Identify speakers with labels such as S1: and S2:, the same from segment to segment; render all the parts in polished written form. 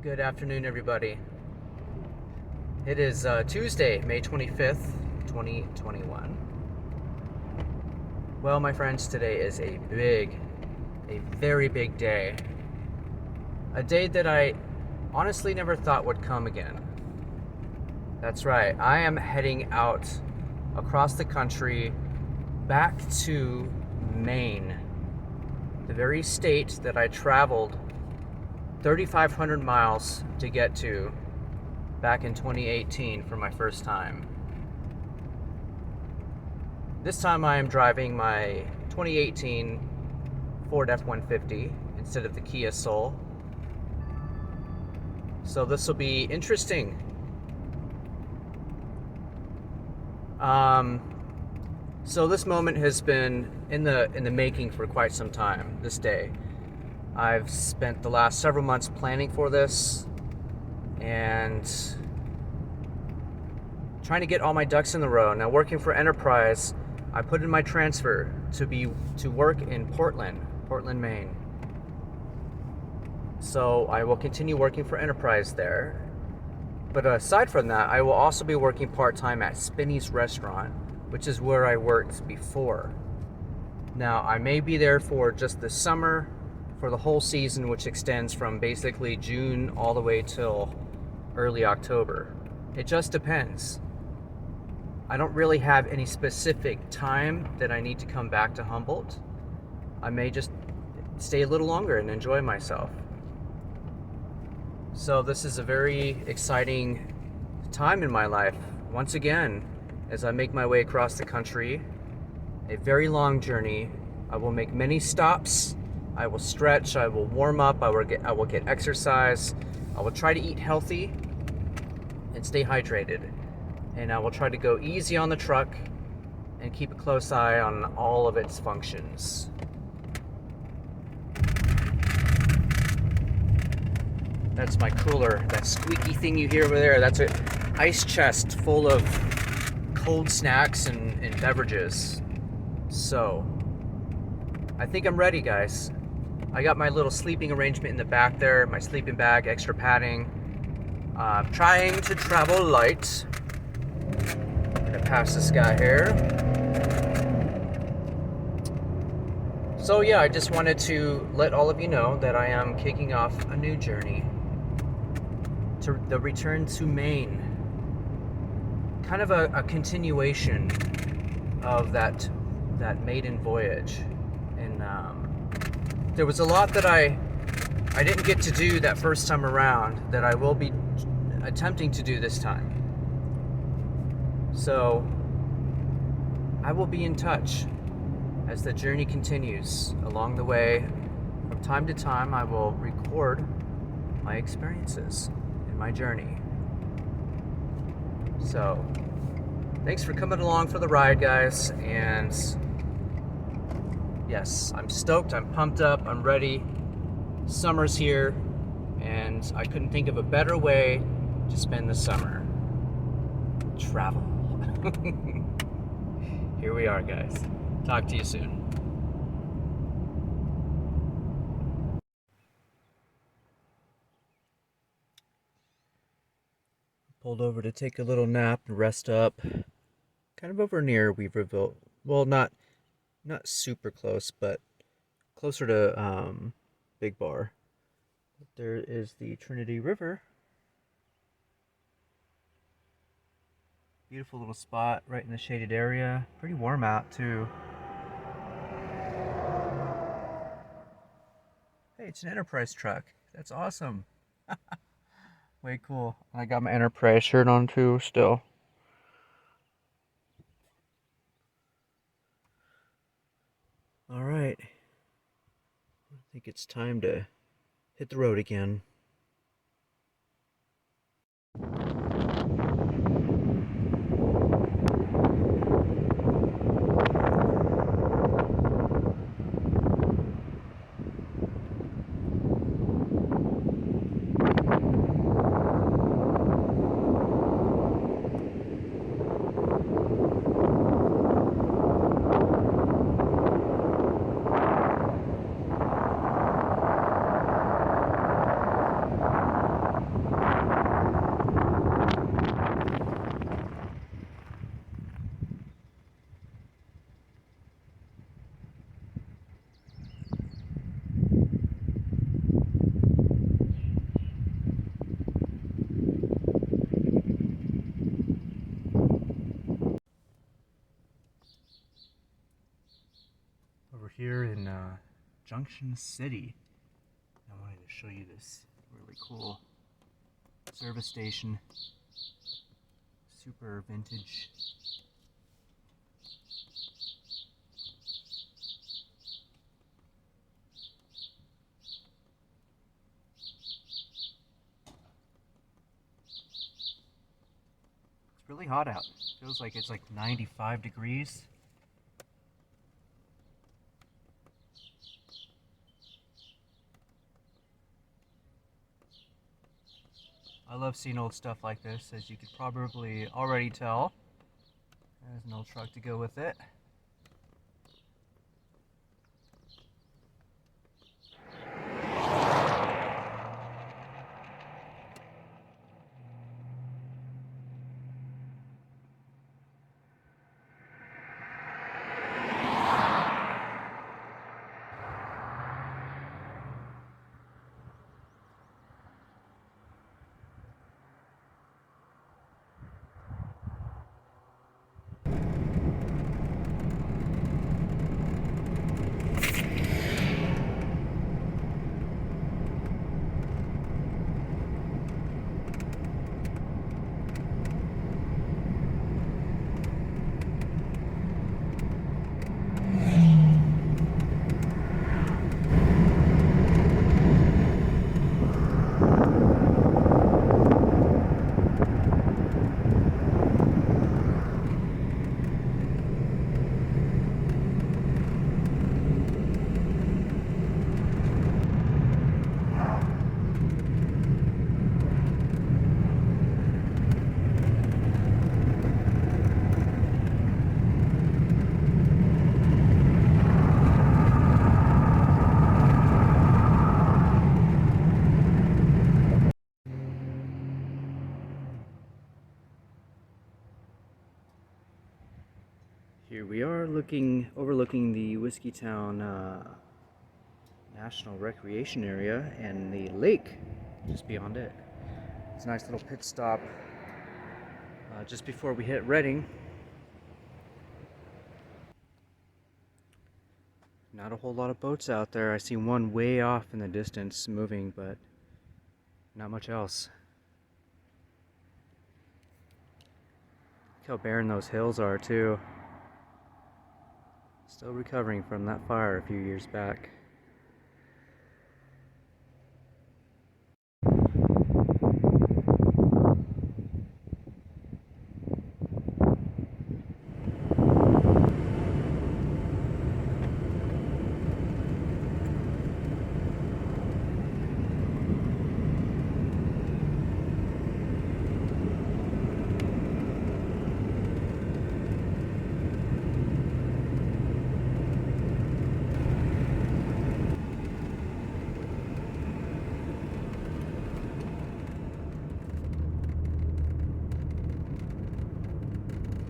S1: Good afternoon, everybody. It is Tuesday, May 25th, 2021. Well, my friends, today is a very big day. A day that I honestly never thought would come again. That's right, I am heading out across the country back to Maine, the very state that I traveled 3,500 miles to get to back in 2018 for my first time. This time I am driving my 2018 Ford F-150 instead of the Kia Soul. So this will be interesting. So this moment has been in the making for quite some time, this day. I've spent the last several months planning for this and trying to get all my ducks in the row. Now, working for Enterprise, I put in my transfer to work in Portland, Maine. So I will continue working for Enterprise there. But aside from that, I will also be working part-time at Spinny's restaurant, which is where I worked before. Now, I may be there for just the summer, for the whole season, which extends from basically June all the way till early October. It just depends. I don't really have any specific time that I need to come back to Humboldt. I may just stay a little longer and enjoy myself. So this is a very exciting time in my life. Once again, as I make my way across the country, a very long journey. I will make many stops. I will stretch, I will warm up, I will get exercise, I will try to eat healthy and stay hydrated. And I will try to go easy on the truck and keep a close eye on all of its functions. That's my cooler, that squeaky thing you hear over there. That's an ice chest full of cold snacks and beverages. So, I think I'm ready, guys. I got my little sleeping arrangement in the back there, my sleeping bag, extra padding. Trying to travel light. I'm gonna pass this guy here. So yeah, I just wanted to let all of you know that I am kicking off a new journey to the return to Maine. Kind of a continuation of that maiden voyage. And there was a lot that I didn't get to do that first time around that I will be attempting to do this time. So I will be in touch as the journey continues along the way. From time to time, I will record my experiences in my journey. So thanks for coming along for the ride, guys. And yes, I'm stoked, I'm pumped up, I'm ready. Summer's here, and I couldn't think of a better way to spend the summer. Travel. Here we are, guys. Talk to you soon. Pulled over to take a little nap and rest up. Kind of over near Weaverville. Well, not super close, but closer to Big Bar. There is the Trinity River. Beautiful little spot right in the shaded area. Pretty warm out too. Hey, it's an Enterprise truck. That's awesome. Way cool. I got my Enterprise shirt on too still. All right. I think it's time to hit the road again. Over here in Junction City, I wanted to show you this really cool service station. Super vintage. It's really hot out. Feels like it's like 95 degrees. I love seeing old stuff like this, as you could probably already tell. There's an old truck to go with it. Here we are overlooking the Whiskeytown National Recreation Area and the lake just beyond it. It's a nice little pit stop just before we hit Redding. Not a whole lot of boats out there. I see one way off in the distance moving, but not much else. Look how barren those hills are too. Still recovering from that fire a few years back.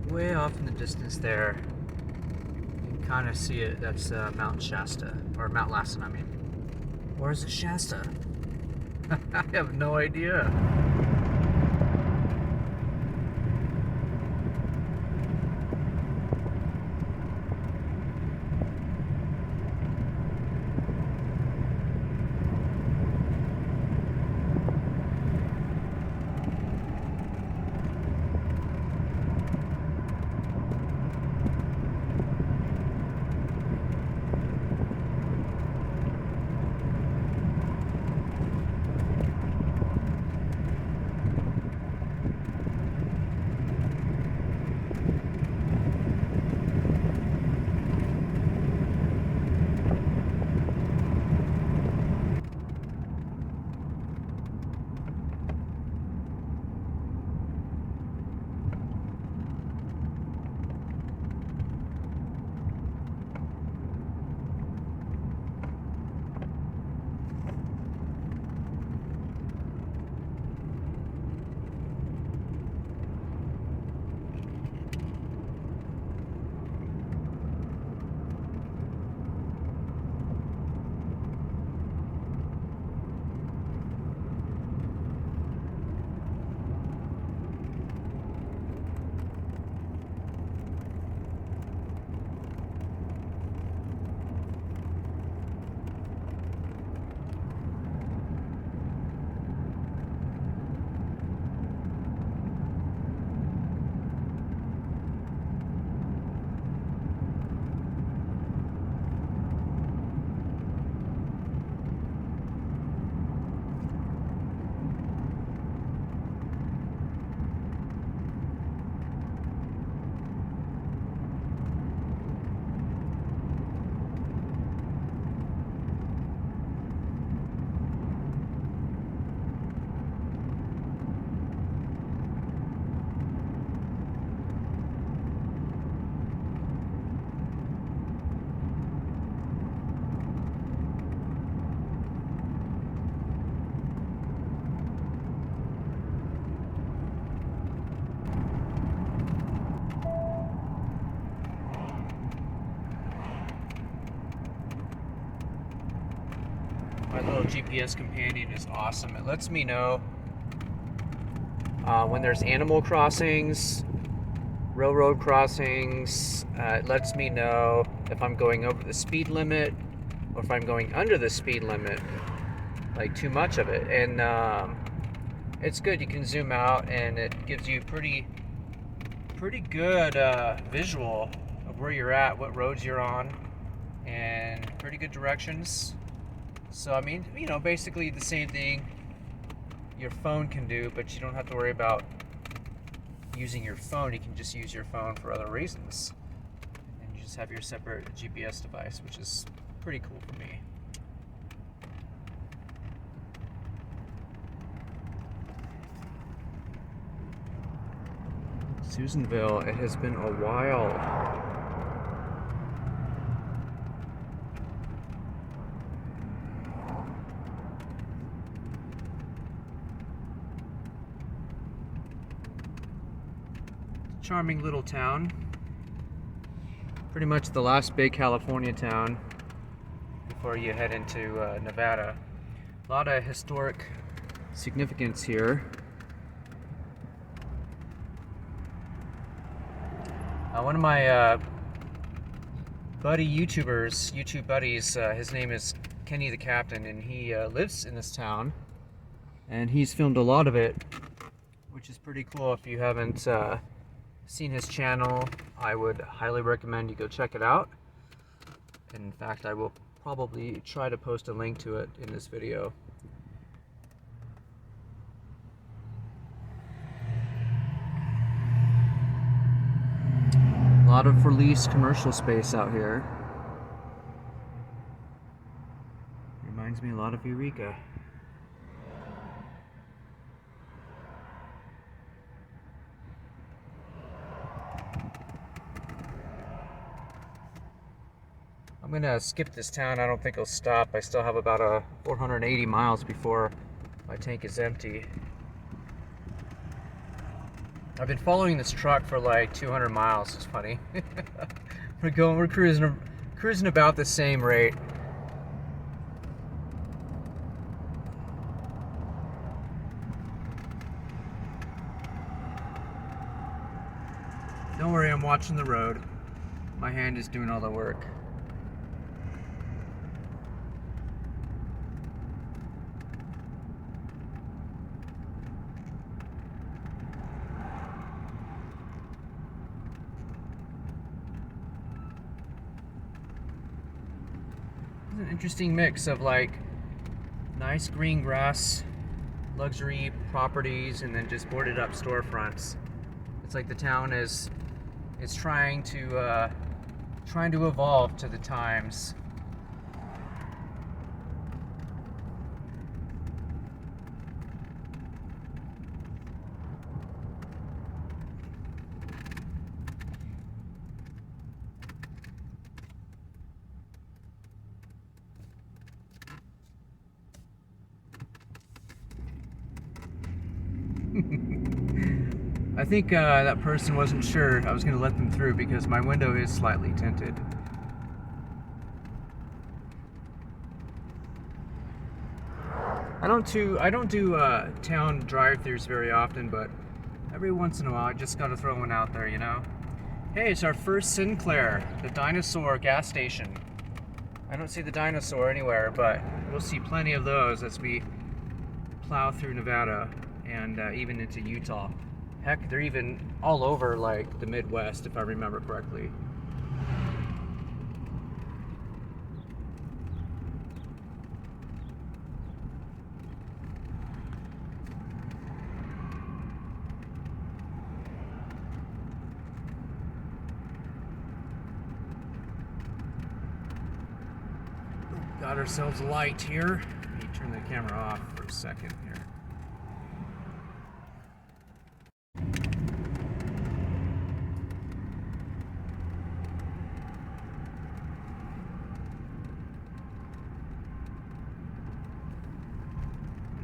S1: Way off in the distance there, you can kind of see it. That's Mount Shasta, or Mount Lassen, I mean. Or is it Shasta? I have no idea. My little GPS companion is awesome. It lets me know when there's animal crossings, railroad crossings. It lets me know if I'm going over the speed limit or if I'm going under the speed limit, like too much of it. And it's good. You can zoom out and it gives you pretty good visual of where you're at, what roads you're on, and pretty good directions. So I mean, you know, basically the same thing your phone can do, but you don't have to worry about using your phone. You can just use your phone for other reasons, and you just have your separate GPS device, which is pretty cool for me. Susanville, it has been a while. Charming little town. Pretty much the last big California town before you head into Nevada. A lot of historic significance here. One of my YouTube buddies, his name is Kenny the Captain, and he lives in this town, and he's filmed a lot of it, which is pretty cool. If you haven't seen his channel, I would highly recommend you go check it out. In fact, I will probably try to post a link to it in this video. A lot of released commercial space out here. Reminds me a lot of Eureka. I'm gonna skip this town. I don't think it'll stop. I still have about 480 miles before my tank is empty. I've been following this truck for like 200 miles. It's funny. We're cruising about the same rate. Don't worry, I'm watching the road. My hand is doing all the work. It's an interesting mix of like nice green grass, luxury properties, and then just boarded up storefronts. It's like the town is trying to evolve to the times. I think that person wasn't sure I was going to let them through because my window is slightly tinted. I don't do town drive-thrus very often, but every once in a while I just got to throw one out there, you know. Hey, it's our first Sinclair, the dinosaur gas station. I don't see the dinosaur anywhere, but we'll see plenty of those as we plow through Nevada and even into Utah. Heck, they're even all over like the Midwest, if I remember correctly. Got ourselves a light here. Let me turn the camera off for a second here.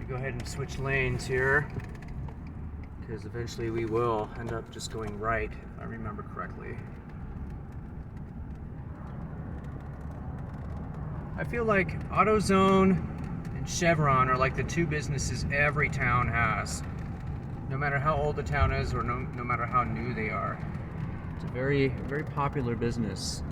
S1: Go ahead and switch lanes here because eventually we will end up just going right, if I remember correctly. I feel like AutoZone chevron are like the two businesses every town has. No matter how old the town is or no matter how new they are. It's a very, very popular business.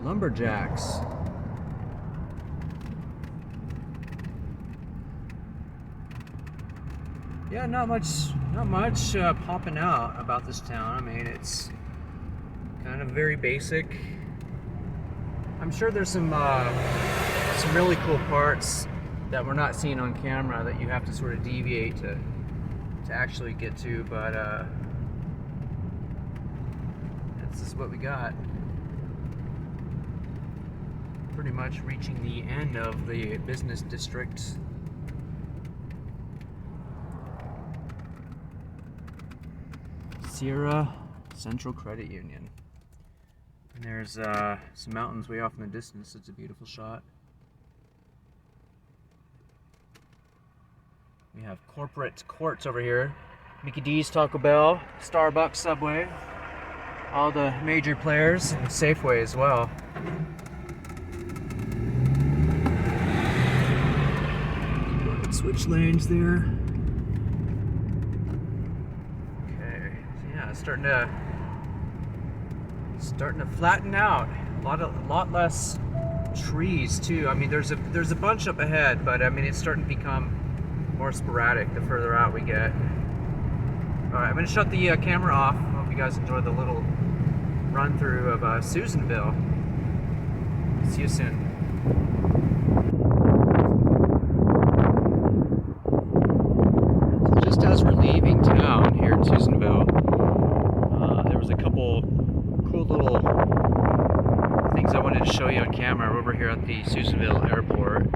S1: Lumberjacks. Yeah, not much popping out about this town. I mean, it's kind of very basic. I'm sure there's some really cool parts that we're not seeing on camera that you have to sort of deviate to actually get to, but this is what we got. Pretty much reaching the end of the business district. Sierra Central Credit Union. And there's some mountains way off in the distance. It's a beautiful shot. We have corporate courts over here. Mickey D's, Taco Bell, Starbucks, Subway. All the major players, and Safeway as well. Switch lanes there. Okay, so yeah, it's starting to flatten out. A lot less trees too. I mean, there's a bunch up ahead, but I mean it's starting to become more sporadic the further out we get. All right, I'm gonna shut the camera off. Hope you guys enjoyed the little run through of Susanville. See you soon. Just as we're leaving town here in Susanville, there was a couple cool little things I wanted to show you on camera. We're over here at the Susanville airport.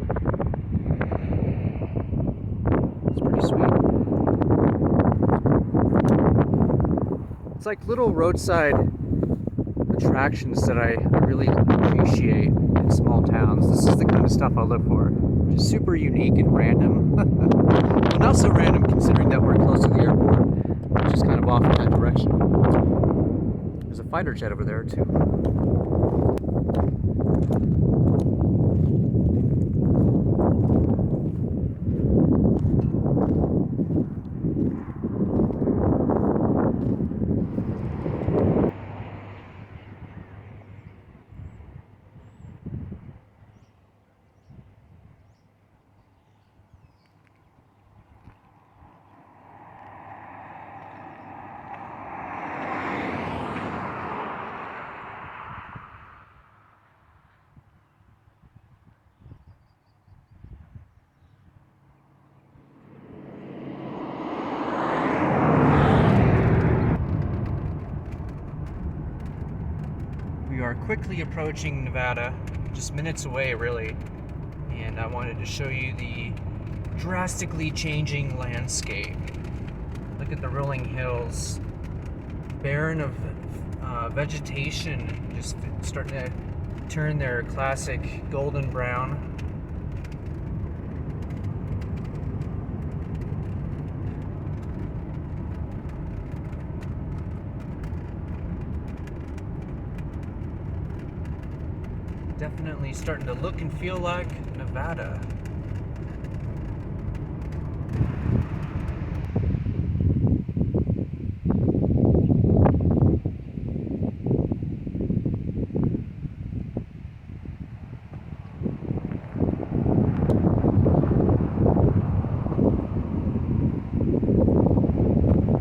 S1: It's pretty sweet. It's like little roadside attractions that I really appreciate in small towns. This is the kind of stuff I look for. Just super unique and random. Well, not so random considering that we're close to the airport, which is kind of off in that direction. There's a fighter jet over there too. We are quickly approaching Nevada, just minutes away really, and I wanted to show you the drastically changing landscape. Look at the rolling hills, barren of vegetation, just starting to turn their classic golden brown. Definitely starting to look and feel like Nevada.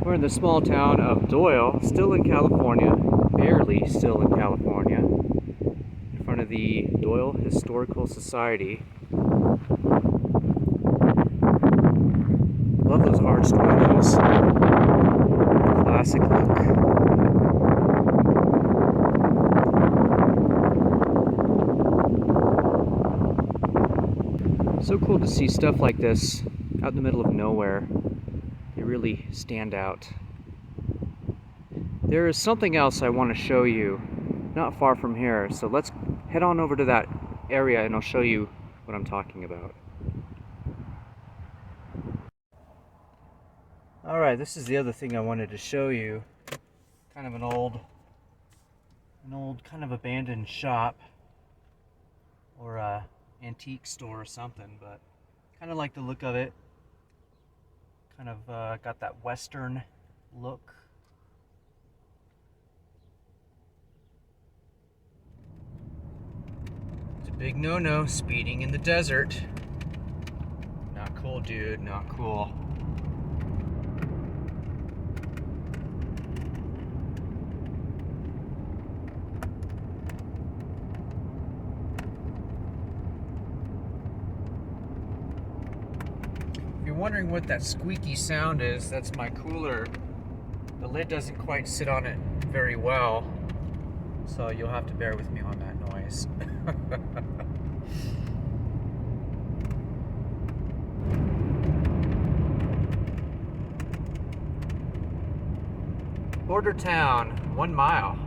S1: We're in the small town of Doyle, still in California, barely still in California. In front of the Doyle Historical Society. Love those arched windows. Classic look. So cool to see stuff like this out in the middle of nowhere. They really stand out. There is something else I want to show you not far from here, so let's head on over to that area and I'll show you what I'm talking about. Alright, this is the other thing I wanted to show you. kind of an old kind of abandoned shop or a antique store or something, but kind of like the look of it. Kind of got that western look. It's a big no-no, speeding in the desert. Not cool, dude, not cool. If you're wondering what that squeaky sound is, that's my cooler. The lid doesn't quite sit on it very well, so you'll have to bear with me on that noise. Border town, 1 mile.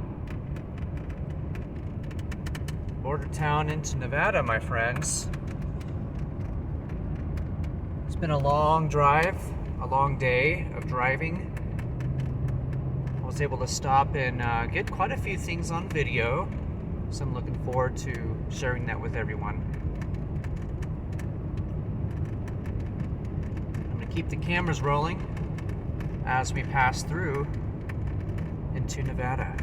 S1: Border town into Nevada, my friends. It's been a long drive, a long day of driving. I was able to stop and get quite a few things on video, so I'm looking forward to sharing that with everyone. I'm going to keep the cameras rolling as we pass through into Nevada.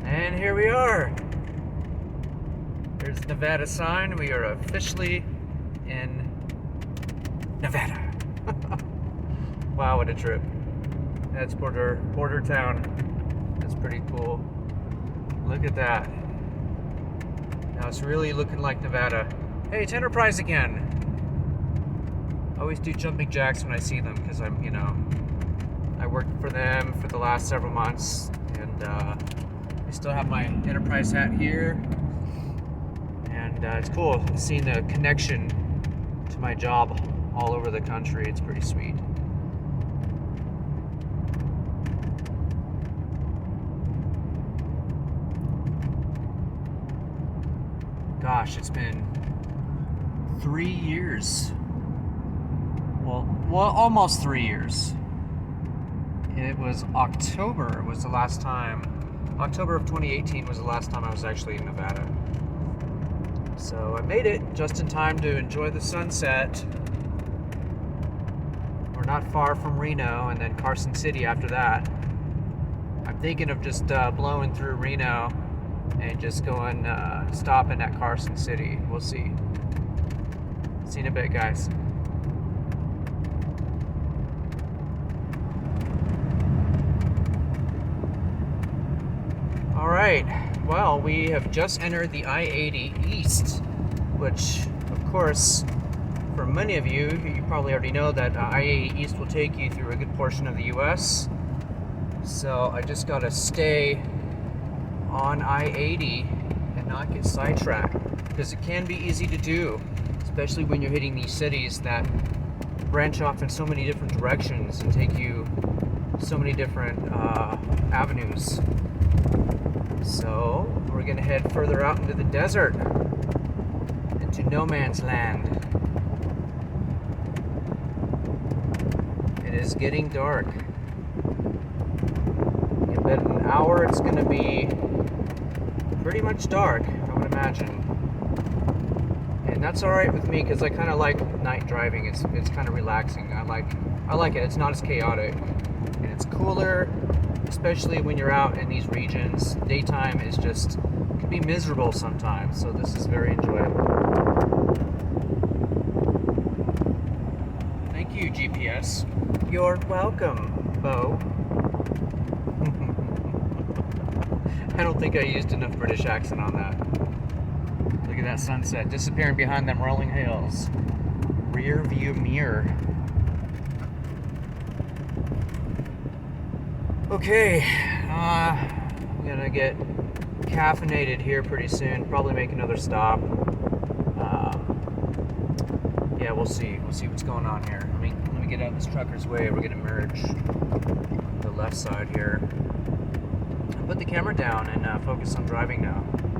S1: And here we are. There's the Nevada sign. We are officially in Nevada. Wow, what a trip. That's border town. That's pretty cool. Look at that. Now it's really looking like Nevada. Hey, it's Enterprise again. I always do jumping jacks when I see them because I'm, I worked for them for the last several months, and I still have my Enterprise hat here. And it's cool seeing the connection to my job all over the country. It's pretty sweet. Gosh, it's been 3 years. Well, almost 3 years. It was October was the last time. October of 2018 was the last time I was actually in Nevada. So I made it just in time to enjoy the sunset. We're not far from Reno and then Carson City after that. I'm thinking of just blowing through Reno and just going, stopping at Carson City. We'll see. See you in a bit, guys. All right. Well, we have just entered the I-80 East, which, of course, for many of you, you probably already know that I-80 East will take you through a good portion of the U.S. So I just got to stay on I-80 and not get sidetracked, because it can be easy to do, especially when you're hitting these cities that branch off in so many different directions and take you so many different avenues. So we're gonna head further out into the desert, into no man's land. It is getting dark. In about an hour it's gonna be pretty much dark, I would imagine. And that's alright with me because I kind of like night driving. It's kind of relaxing. I like it. It's not as chaotic. And it's cooler, especially when you're out in these regions. Daytime is just, can be miserable sometimes. So this is very enjoyable. Thank you, GPS. You're welcome, Bo. I don't think I used enough British accent on that. Look at that sunset disappearing behind them rolling hills. Rear view mirror. Okay, I'm gonna get caffeinated here pretty soon. Probably make another stop. Yeah, we'll see. We'll see what's going on here. Let me get out of this trucker's way. We're gonna merge the left side here. put the camera down and focus on driving now.